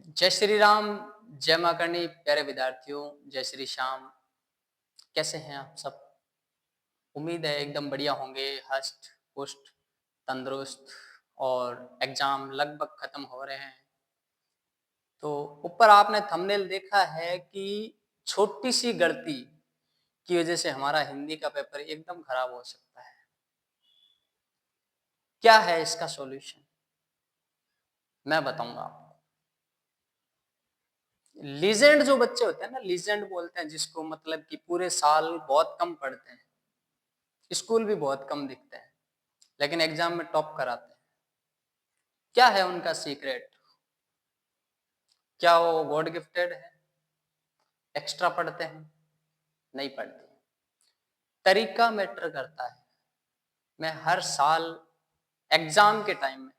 जय श्री राम, जय माँ करणी, प्यारे विद्यार्थियों, जय श्री श्याम। कैसे हैं आप सब? उम्मीद है एकदम बढ़िया होंगे, हष्ट पुष्ट, तंदुरुस्त। और एग्जाम लगभग खत्म हो रहे हैं। तो ऊपर आपने थंबनेल देखा है कि छोटी सी गलती की वजह से हमारा हिंदी का पेपर एकदम खराब हो सकता है। क्या है इसका सॉल्यूशन? मैं बताऊंगा आपको। लीजेंड जो बच्चे होते हैं ना, लीजेंड बोलते हैं जिसको, मतलब कि पूरे साल बहुत कम पढ़ते हैं, स्कूल भी बहुत कम दिखते हैं, लेकिन एग्जाम में टॉप कराते हैं। क्या है उनका सीक्रेट? क्या वो गॉड गिफ्टेड है? एक्स्ट्रा पढ़ते हैं? नहीं पढ़ते। तरीका मैटर करता है। मैं हर साल एग्जाम के टाइम में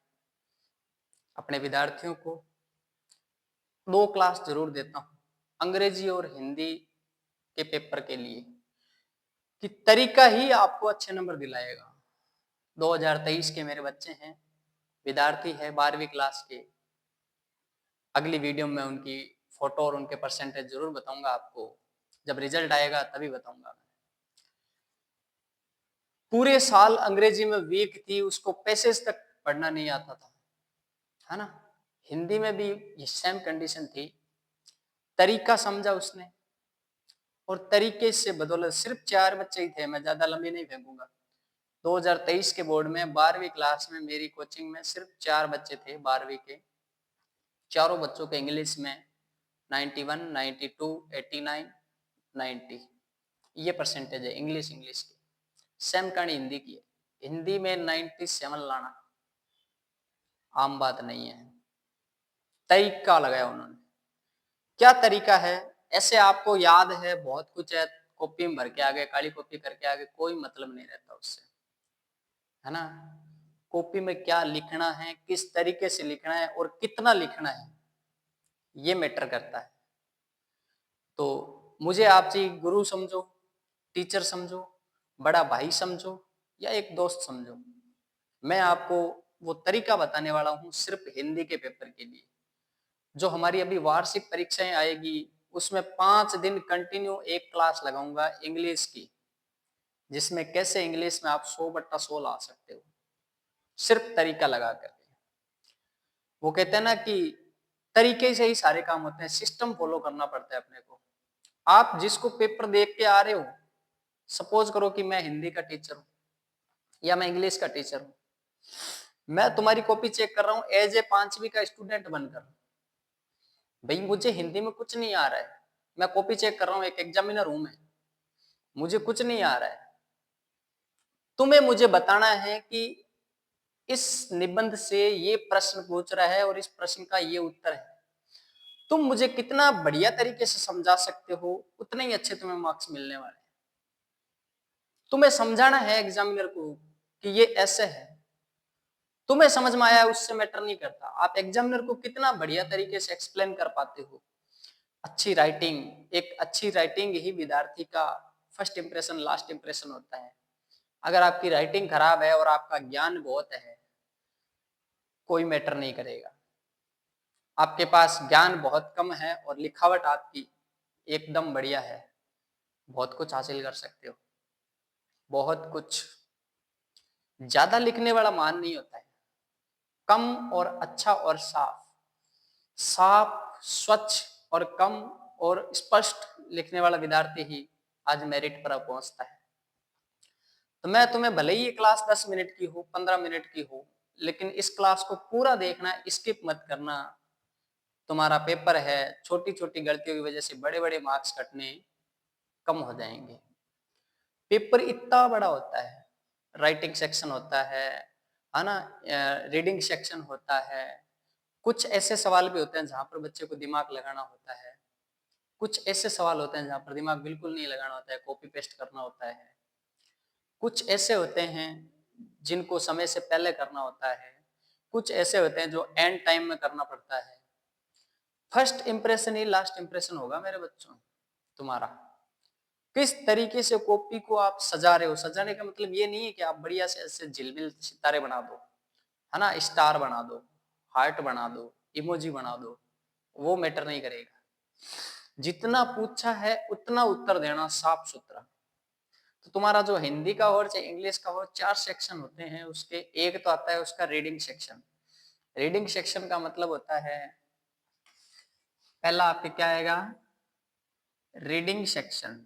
अपने विद्यार्थियों को 2 क्लास जरूर देता हूं, अंग्रेजी और हिंदी के पेपर के लिए, कि तरीका ही आपको अच्छे नंबर दिलाएगा। 2023 के मेरे बच्चे हैं, विद्यार्थी है 12वीं क्लास के। अगली वीडियो में उनकी फोटो और उनके परसेंटेज जरूर बताऊंगा आपको। जब रिजल्ट आएगा तभी बताऊंगा। पूरे साल अंग्रेजी में वीक थी, उसको पैसेज तक पढ़ना नहीं आता था, है ना। हिंदी में भी ये सेम कंडीशन थी। तरीका समझा उसने, और तरीके से बदौलत सिर्फ 4 बच्चे ही थे, मैं ज्यादा लंबी नहीं फेंकूंगा। 2023 के बोर्ड में 12वीं क्लास में मेरी कोचिंग में सिर्फ 4 बच्चे थे 12वीं के। चारों बच्चों के इंग्लिश में 91, 92, 89, 90 ये परसेंटेज है इंग्लिश की। सेम कहानी हिंदी की है। हिंदी में 97 लाना आम बात नहीं है। तरीका लगाया उन्होंने। क्या तरीका है? ऐसे आपको याद है बहुत कुछ है, कॉपी में भर के आगे, काली कॉपी करके आगे, कोई मतलब नहीं रहता उससे, है ना। कॉपी में क्या लिखना है, किस तरीके से लिखना है और कितना लिखना है, ये मैटर करता है। तो मुझे आप जी गुरु समझो, टीचर समझो, बड़ा भाई समझो या एक दोस्त समझो, मैं आपको वो तरीका बताने वाला हूं सिर्फ हिंदी के पेपर के लिए। जो हमारी अभी वार्षिक परीक्षाएं आएगी, उसमें 5 दिन कंटिन्यू एक क्लास लगाऊंगा इंग्लिश की, जिसमें कैसे इंग्लिश में आप 100/100 ला सकते हो, सिर्फ तरीका लगा करके। वो कहते हैं ना कि तरीके से ही सारे काम होते हैं, सिस्टम फॉलो करना पड़ता है अपने को। आप जिसको पेपर देख के आ रहे हो, सपोज करो कि मैं हिंदी का टीचर हूं या मैं इंग्लिश का टीचर हूं, मैं तुम्हारी कॉपी चेक कर रहा हूं एज ए 5वीं का स्टूडेंट बनकर। भाई मुझे हिंदी में कुछ नहीं आ रहा है, मैं कॉपी चेक कर रहा हूँ, एक एग्जामिनर हूं मैं, मुझे कुछ नहीं आ रहा है। तुम्हें मुझे बताना है कि इस निबंध से ये प्रश्न पूछ रहा है और इस प्रश्न का ये उत्तर है। तुम मुझे कितना बढ़िया तरीके से समझा सकते हो, उतने ही अच्छे तुम्हें मार्क्स मिलने वाले हैं। तुम्हें समझाना है एग्जामिनर को कि ये ऐसे है, तुम्हें समझ में आया उससे मैटर नहीं करता, आप एग्जामिनर को कितना बढ़िया तरीके से एक्सप्लेन कर पाते हो। अच्छी राइटिंग, एक अच्छी राइटिंग ही विद्यार्थी का फर्स्ट इंप्रेशन लास्ट इंप्रेशन होता है। अगर आपकी राइटिंग खराब है और आपका ज्ञान बहुत है, कोई मैटर नहीं करेगा। आपके पास ज्ञान बहुत कम है और लिखावट आपकी एकदम बढ़िया है, बहुत कुछ हासिल कर सकते हो। बहुत कुछ। ज्यादा लिखने वाला मान नहीं होता है, कम और अच्छा और साफ, साफ स्वच्छ और कम और स्पष्ट लिखने वाला विद्यार्थी ही आज मेरिट पर पहुंचता है। तो मैं तुम्हें भले ही ये क्लास 10 मिनट की हो, 15 मिनट की हो, लेकिन इस क्लास को पूरा देखना, स्किप मत करना। तुम्हारा पेपर है, छोटी छोटी गलतियों की वजह से बड़े बड़े मार्क्स कटने कम हो जाएंगे। पेपर इतना बड़ा होता है, राइटिंग सेक्शन होता है ना, रीडिंग सेक्शन होता है। कुछ ऐसे सवाल भी होते हैं जहां पर बच्चे को दिमाग लगाना होता है, कुछ ऐसे सवाल होते हैं जहां पर दिमाग बिल्कुल नहीं लगाना होता है, कॉपी पेस्ट करना होता है। कुछ ऐसे होते हैं जिनको समय से पहले करना होता है, कुछ ऐसे होते हैं जो एंड टाइम में करना पड़ता है। फर्स्ट इंप्रेशन ही लास्ट इंप्रेशन होगा मेरे बच्चों तुम्हारा। किस तरीके से कॉपी को आप सजा रहे हो। सजाने का मतलब ये नहीं है कि आप बढ़िया से ऐसे झिलमिल सितारे बना दो, है ना, स्टार बना दो, हार्ट बना दो, इमोजी बना दो। वो मैटर नहीं करेगा। जितना पूछा है उतना उत्तर देना साफ सुथरा। तो तुम्हारा जो हिंदी का हो चाहे इंग्लिश का हो 4 सेक्शन होते हैं उसके। एक तो आता है उसका रीडिंग सेक्शन। रीडिंग सेक्शन का मतलब होता है, पहला आपके क्या आएगा, रीडिंग सेक्शन।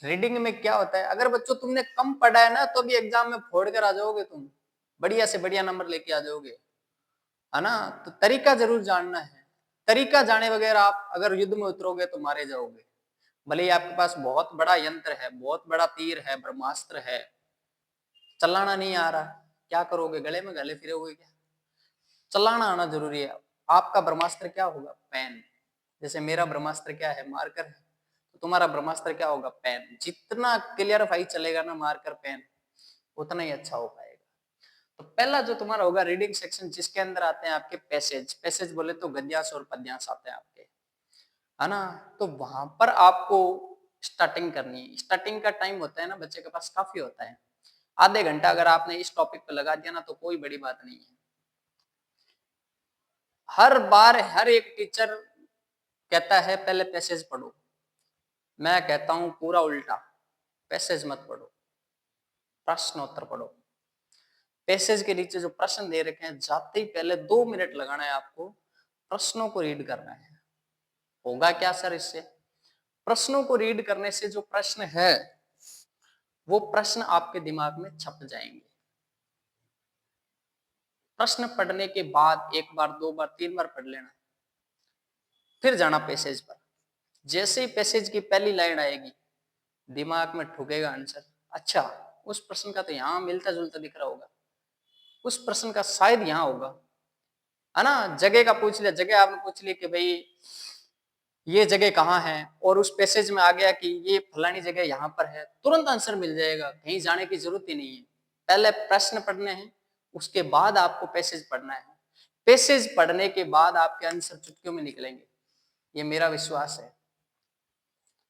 रीडिंग में क्या होता है, अगर बच्चों तुमने कम पढ़ा है ना तो भी एग्जाम में फोड़ कर आ जाओगे, तुम बढ़िया से बढ़िया नंबर लेके आ जाओगे, है ना। तो तरीका जरूर जानना है। तरीका जाने बगैर आप अगर युद्ध में उतरोगे तो मारे जाओगे। भले ही आपके पास बहुत बड़ा यंत्र है, बहुत बड़ा तीर है, ब्रह्मास्त्र है, चलाना नहीं आ रहा, क्या करोगे, गले में गले फिरोगे क्या। चलाना आना जरूरी है। आपका ब्रह्मास्त्र क्या होगा, पेन। जैसे मेरा ब्रह्मास्त्र क्या है, मार्कर है। तो तुम्हारा ब्रह्मास्त्र क्या होगा, पेन। जितना क्लियर फाई चलेगा ना मार्कर पेन, उतना ही अच्छा हो पाएगा। तो पहला जो तुम्हारा होगा रीडिंग सेक्शन, जिसके अंदर आते हैं आपके पैसेज। पैसेज बोले तो गद्यांश और पद्यांश आते हैं आपके, है ना। तो वहां पर आपको स्टार्टिंग करनी है। स्टार्टिंग का टाइम होता है ना बच्चे के पास काफी होता है, आधे घंटा अगर आपने इस टॉपिक पे लगा दिया ना तो कोई बड़ी बात नहीं है। हर बार हर एक टीचर कहता है पहले पैसेज पढ़ो, मैं कहता हूं पूरा उल्टा, पैसेज मत पढ़ो, प्रश्नोत्तर पढ़ो। पैसेज के नीचे जो प्रश्न दे रखे हैं जाते ही पहले 2 मिनट लगाना है आपको, प्रश्नों को रीड करना है। होगा क्या सर इससे, प्रश्नों को रीड करने से जो प्रश्न है वो प्रश्न आपके दिमाग में छप जाएंगे। प्रश्न पढ़ने के बाद एक बार, 2 बार, 3 बार पढ़ लेना, फिर जाना पैसेज पर। जैसे ही पैसेज की पहली लाइन आएगी दिमाग में ठुकेगा आंसर, अच्छा उस प्रश्न का तो यहाँ मिलता जुलता दिख रहा होगा, उस प्रश्न का शायद यहाँ होगा, है ना। जगह का पूछ लिया, जगह आपने पूछ लिया कि भाई ये जगह कहाँ है, और उस पैसेज में आ गया कि ये फलानी जगह यहाँ पर है, तुरंत आंसर मिल जाएगा, कहीं जाने की जरूरत ही नहीं है। पहले प्रश्न पढ़ने हैं, उसके बाद आपको पैसेज पढ़ना है। पैसेज पढ़ने के बाद आपके आंसर चुटकियों में निकलेंगे, ये मेरा विश्वास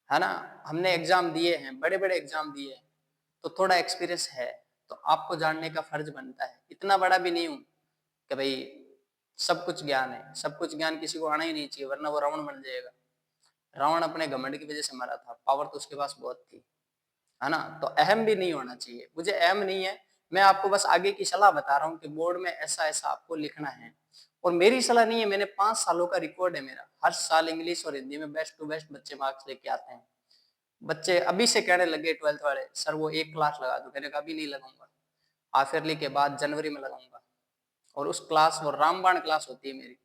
है ना। हमने एग्जाम दिए हैं, बड़े बड़े एग्जाम दिए हैं, तो थोड़ा एक्सपीरियंस है, तो आपको जानने का फर्ज बनता है। इतना बड़ा भी नहीं हूं कि भाई सब कुछ ज्ञान है, सब कुछ ज्ञान किसी को आना ही नहीं चाहिए, वरना वो रावण बन जाएगा। रावण अपने घमंड की वजह से मरा था, पावर तो उसके पास बहुत थी, है ना। तो अहम भी नहीं होना चाहिए, मुझे अहम नहीं है, मैं आपको बस आगे की सलाह बता रहा हूँ कि बोर्ड में ऐसा ऐसा आपको लिखना है। और मेरी सलाह नहीं है, मैंने 5 सालों का रिकॉर्ड है मेरा, हर साल इंग्लिश और हिंदी में बेस्ट टू बेस्ट बच्चे मार्क्स लेके आते हैं। बच्चे अभी से कहने लगे 12th वाले, सर वो 1 क्लास लगा दो, कहने का अभी नहीं लगाऊंगा, हाफ ईयरली के बाद जनवरी में लगाऊंगा। और उस क्लास, वो रामबाण क्लास होती है मेरी।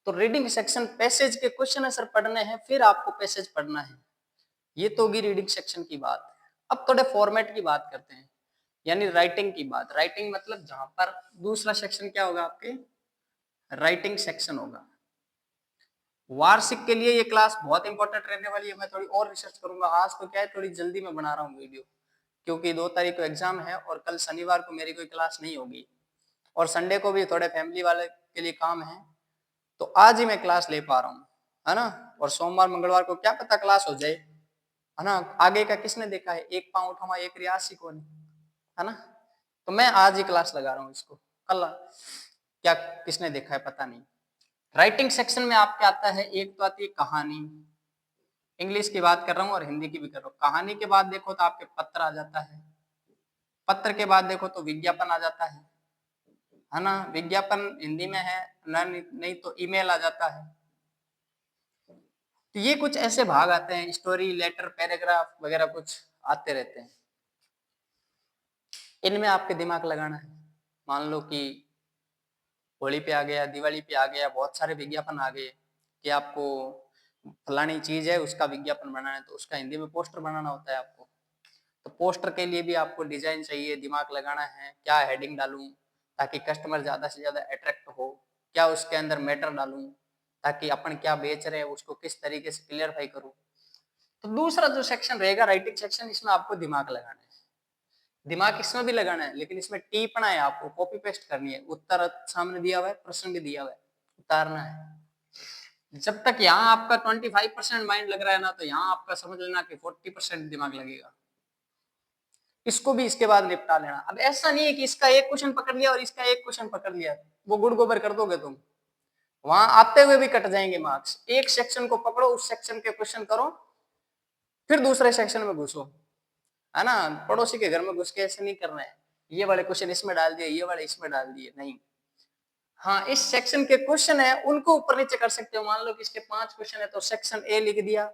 तो रीडिंग सेक्शन, पैसेज के क्वेश्चन आंसर पढ़ने हैं, फिर आपको पैसेज पढ़ना है। ये तो होगी रीडिंग सेक्शन की बात। अब थोड़े फॉर्मेट की बात करते हैं, यानी राइटिंग की बात। राइटिंग मतलब जहां पर दूसरा सेक्शन क्या होगा आपके, राइटिंग सेक्शन होगा। वार्षिक के लिए ये क्लास बहुत इंपॉर्टेंट रहने वाली है, मैं थोड़ी और रिसर्च करूंगा। आज तो क्या है, थोड़ी जल्दी में बना रहा हूँ वीडियो, क्योंकि 2 तारीख को एग्जाम है और कल शनिवार को मेरी कोई क्लास नहीं होगी, और संडे को भी थोड़े फैमिली वाले के लिए काम है, तो आज ही मैं क्लास ले पा रहा हूँ, है ना। और सोमवार मंगलवार को क्या पता क्लास हो जाए, है ना। आगे का किसने देखा है, एक पांव उठावा एक रियासी को नहीं, है ना। तो मैं आज ही क्लास लगा रहा हूँ इसको, कल क्या किसने देखा है पता नहीं। राइटिंग सेक्शन में आपके आता है, एक तो आती है कहानी, इंग्लिश की बात कर रहा हूँ और हिंदी की भी कर रहा हूँ। कहानी के बाद देखो तो आपके पत्र आ जाता है, पत्र के बाद देखो तो विज्ञापन आ जाता है ना। विज्ञापन हिंदी में है, नहीं तो ईमेल आ जाता है। तो ये कुछ ऐसे भाग आते हैं, स्टोरी, लेटर, पैराग्राफ वगैरह कुछ आते रहते हैं, इनमें आपके दिमाग लगाना है। मान लो कि होली पे आ गया, दिवाली पे आ गया, बहुत सारे विज्ञापन आ गए कि आपको फलानी चीज है उसका विज्ञापन बनाना है, तो उसका हिंदी में पोस्टर बनाना होता है आपको। तो पोस्टर के लिए भी आपको डिजाइन चाहिए, दिमाग लगाना है, क्या हेडिंग डालूं ताकि कस्टमर ज्यादा से ज्यादा अट्रैक्ट हो, क्या उसके अंदर मैटर डालूं ताकि अपन क्या बेच रहे हैं उसको किस तरीके से क्लियरफाई करूं। तो दूसरा जो सेक्शन रहेगा राइटिंग सेक्शन, इसमें आपको दिमाग लगाना है। दिमाग इसमें भी लगाना है, लेकिन इसमें टिप्पणा है, आपको कॉपी पेस्ट करनी है। उत्तर सामने दिया हुआ है, प्रश्न भी दिया हुआ है, उतारना है। जब तक यहाँ आपका 25% माइंड लग रहा है ना, तो यहाँ आपका समझ लेना कि 40% दिमाग लगेगा। इसको भी इसके बाद निपटा लेना। अब ऐसा नहीं है कि इसका एक क्वेश्चन पकड़ लिया और इसका एक क्वेश्चन पकड़ लिया, वो गुड़ गोबर कर दोगे तुम, वहां आते हुए भी कट जाएंगे मार्क्स। एक सेक्शन को पकड़ो, उस सेक्शन के क्वेश्चन करो, फिर दूसरे सेक्शन में घुसो, है ना। पड़ोसी के घर में घुस के ऐसे नहीं करना है, ये वाले क्वेश्चन इसमें डाल दिए, ये वाले इसमें डाल दिए, नहीं। हाँ, इस सेक्शन के क्वेश्चन है उनको ऊपर नीचे कर सकते हो। मान लो कि इसके 5 क्वेश्चन है तो सेक्शन ए लिख दिया,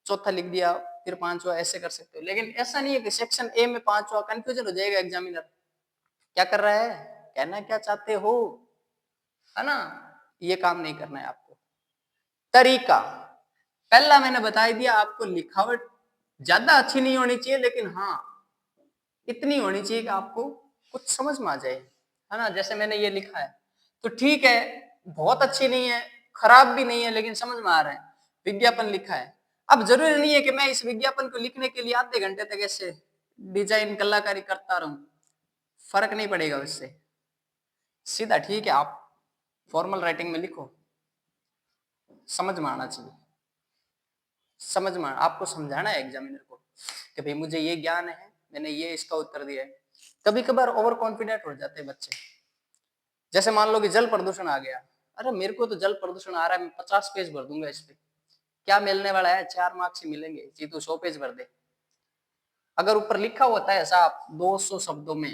चौथा लिख दिया, फिर 5वां, ऐसे कर सकते हो। लेकिन ऐसा नहीं है कि सेक्शन ए में 5वां, कंफ्यूजन हो जाएगा एग्जामिनर, क्या कर रहा है, कहना क्या चाहते हो, है ना। ये काम नहीं करना है आपको। तरीका, पहला मैंने बता दिया आपको, लिखावट ज्यादा अच्छी नहीं होनी चाहिए, लेकिन हाँ इतनी होनी चाहिए कि आपको कुछ समझ में आ जाए, है ना। जैसे मैंने ये लिखा है तो ठीक है, बहुत अच्छी नहीं है, खराब भी नहीं है, लेकिन समझ में आ रहा है। विज्ञापन लिखा है, अब जरूरी नहीं है कि मैं इस विज्ञापन को लिखने के लिए आधे घंटे तक ऐसे डिजाइन कलाकारी करता रहूं, फर्क नहीं पड़ेगा उससे। सीधा ठीक है, आप फॉर्मल राइटिंग में लिखो, समझ में आना चाहिए, समझ में आपको समझाना है एग्जामिनर को कि भाई मुझे ये ज्ञान है, मैंने ये इसका उत्तर दिया है। कभी कभार ओवर कॉन्फिडेंट हो जाते हैं बच्चे, जैसे मान लो कि जल प्रदूषण आ गया, अरे मेरे को तो जल प्रदूषण आ रहा है, मैं 50 पेज भर दूंगा इस पे, क्या मिलने वाला है, 4 मार्क्स ही मिलेंगे जी, तू 100 पेज भर दे। अगर ऊपर लिखा होता है साहब 200 शब्दों में,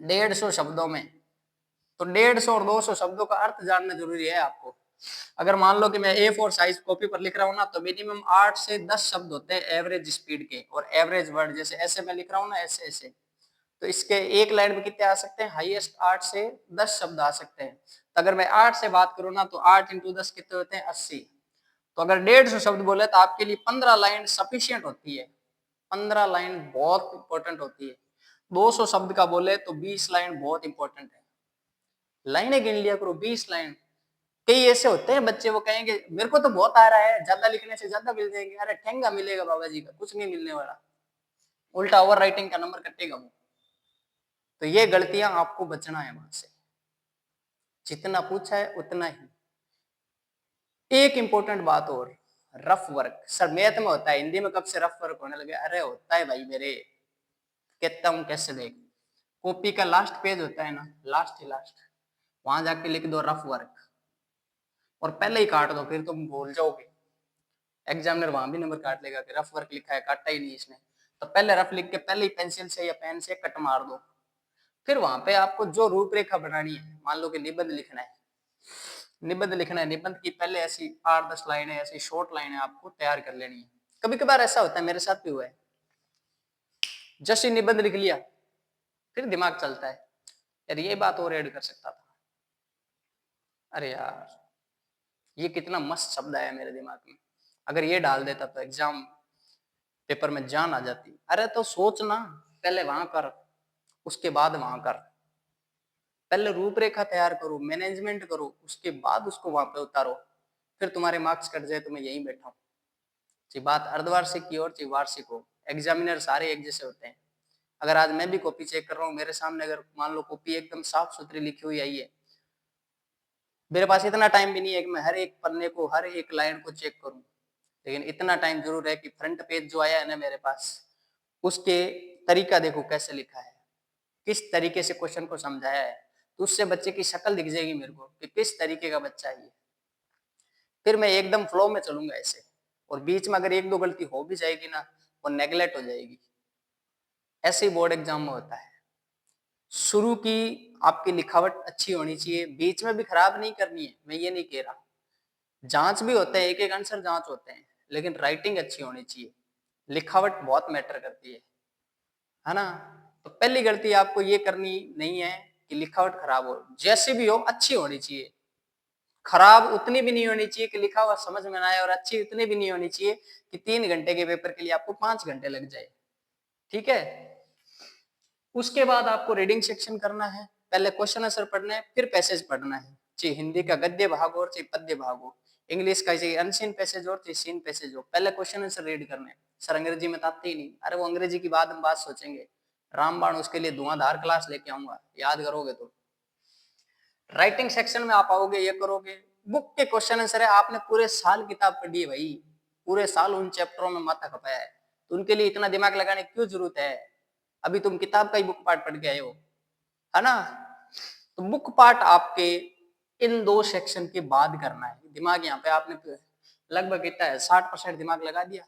150 शब्दों में, तो 150 और 200 शब्दों का अर्थ जानना जरूरी है आपको। अगर मान लो कि मैं A4 साइज कॉपी पर लिख रहा हूँ ना, तो मिनिमम 8 से 10 शब्द होते हैं एवरेज स्पीड के, और एवरेज वर्ड, जैसे ऐसे मैं लिख रहा हूँ ना, ऐसे ऐसे, तो इसके एक लाइन में कितने आ सकते हैं, हाईएस्ट 8 से 10 शब्द आ सकते हैं। तो अगर मैं 8 से बात करूँ ना, तो 8 इंटू 10 कितने होते हैं, 80। तो अगर 150 शब्द बोले तो आपके लिए 15 लाइन सफिशियंट होती है, 15 लाइन बहुत इंपॉर्टेंट होती है। 200 शब्द का बोले तो 20 लाइन बहुत इंपॉर्टेंट है, लाइनें गिन लिया करो, 20 लाइन। कई ऐसे होते हैं बच्चे, वो कहेंगे मेरे को तो बहुत आ रहा है, ज्यादा लिखने से ज्यादा मिल जाएंगे, अरे ठेंगा मिलेगा बाबा जी का, कुछ नहीं मिलने वाला, उल्टा ओवर राइटिंग का नंबर कटेगा वो। तो ये गलतियां आपको बचना है वहां से, जितना पूछा है उतना ही। एक इंपॉर्टेंट बात और, रफ वर्क, सर मैथ में होता है, हिंदी में कब से रफ वर्क होने लगे, अरे होता है भाई मेरे, कहता हूं कैसे देख, कॉपी का लास्ट पेज होता है ना, लास्ट ही लास्ट, वहां जाके लिख दो रफ वर्क, और पहले ही काट दो, फिर तुम भूल जाओगे, एग्जामिनर वहां भी नंबर काट लेगा कि रफ वर्क लिखा है, काटा ही नहीं इसने। तो पहले रफ लिख के पहले ही पेंसिल से या पेन से कट मार दो, फिर वहां पे आपको जो रूपरेखा बनानी है, मान लो कि निबंध लिखना है, निबंध लिखना है, निबंध की पहले ऐसी 8-10 लाइनें, ऐसी शॉर्ट लाइनें आपको तैयार कर लेनी है। कभी कभार ऐसा होता है, मेरे साथ भी हुआ है, जस्ट ही निबंध लिख लिया, फिर दिमाग चलता है यार ये बात और ऐड कर सकता था, अरे यार ये कितना मस्त शब्द आया मेरे दिमाग में, अगर ये डाल देता तो एग्जाम पेपर में जान आ जाती। अरे तो सोचना, पहले वहां कर, उसके बाद वहां कर, पहले रूपरेखा तैयार करो, मैनेजमेंट करो, उसके बाद उसको वहां पे उतारो, फिर तुम्हारे मार्क्स कट जाए तो मैं यहीं बैठा हूँ। चाहे बात अर्धवार्षिक की और चाहे वार्षिक हो, एग्जामिनर सारे एक जैसे होते हैं। अगर आज मैं भी कॉपी चेक कर रहा हूँ, मेरे सामने अगर मान लो कॉपी एकदम साफ सुथरी लिखी हुई आई है, मेरे पास इतना टाइम भी नहीं है कि मैं हर एक पन्ने को, हर एक लाइन को चेक करूं, लेकिन इतना टाइम जरूर है कि फ्रंट पेज जो आया है ना मेरे पास, उसके तरीका देखो कैसे लिखा है, किस तरीके से क्वेश्चन को समझाया है, तो उससे बच्चे की शक्ल दिख जाएगी मेरे को कि किस तरीके का बच्चा है ये। फिर मैं एकदम फ्लो में चलूंगा ऐसे, और बीच में अगर एक दो गलती हो भी जाएगी ना, वो नेगलेक्ट हो जाएगी। ऐसे ही बोर्ड एग्जाम में होता है, शुरू की आपकी लिखावट अच्छी होनी चाहिए, बीच में भी खराब नहीं करनी है, मैं ये नहीं कह रहा, जांच भी होते हैं, एक एक आंसर जांच होते हैं, लेकिन राइटिंग अच्छी होनी चाहिए, लिखावट बहुत मैटर करती है ना। तो पहली गलती आपको ये करनी नहीं है कि लिखावट खराब हो, जैसे भी हो अच्छी होनी चाहिए, खराब उतनी भी नहीं होनी चाहिए कि लिखा हुआ समझ में ना आए, और अच्छी उतनी भी नहीं होनी चाहिए कि 3 घंटे के पेपर के लिए आपको 5 घंटे लग जाए, ठीक है। उसके बाद आपको रीडिंग सेक्शन करना है, पहले क्वेश्चन आंसर पढ़ना है, फिर पैसेज पढ़ना है, चाहे हिंदी का गद्य भाग हो चाहे पद्य भाग हो, इंग्लिश का चाहे अनसीन पैसेज हो चाहे सीन पैसेज हो, पहले क्वेश्चन आंसर रीड करना है। सर अंग्रेजी में तो आते ही नहीं, अरे वो अंग्रेजी की बात हम बात सोचेंगे, रामबाण उसके लिए धुआंधार क्लास लेके आऊंगा, याद करोगे तो। राइटिंग सेक्शन में आप आओगे, ये करोगे, बुक के क्वेश्चन आंसर है, आपने पूरे साल किताब पढ़ी है भाई, पूरे साल उन चैप्टरों में माथा खपाया है, तो उनके लिए इतना दिमाग लगाने की क्यों जरूरत है, अभी तुम किताब का ही बुक पार्ट पढ़ के आए हो, है ना। तो बुक पार्ट आपके इन 2 सेक्शन के बाद करना है। दिमाग यहाँ पे आपने लगभग कितना है 60% दिमाग लगा दिया,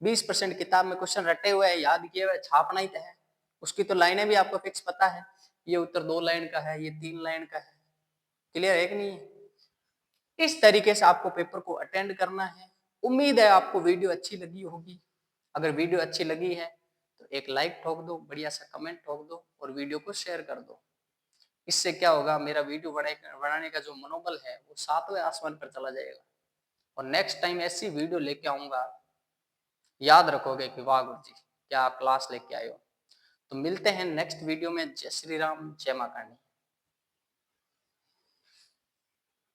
20% किताब में क्वेश्चन रटे हुए हैं, याद किए हुए, छापना ही है। उसकी तो लाइनें भी आपको फिक्स पता है, ये उत्तर 2 लाइन का है, ये 3 लाइन का है। क्लियर है कि नहीं है? इस तरीके से आपको पेपर को अटेंड करना है। उम्मीद है आपको वीडियो अच्छी लगी होगी। अगर वीडियो अच्छी लगी है तो एक लाइक ठोक दो, बढ़िया सा कमेंट ठोक दो और वीडियो को शेयर कर दो। इससे क्या होगा, मेरा वीडियो बनाने का जो मनोबल है वो 7वें आसमान पर चला जाएगा और नेक्स्ट टाइम ऐसी वीडियो लेके आऊंगा, याद रखोगे कि वाह गुरु जी क्या आप क्लास लेके आए हो। तो मिलते हैं नेक्स्ट वीडियो में। जय श्री राम, जय मां काली।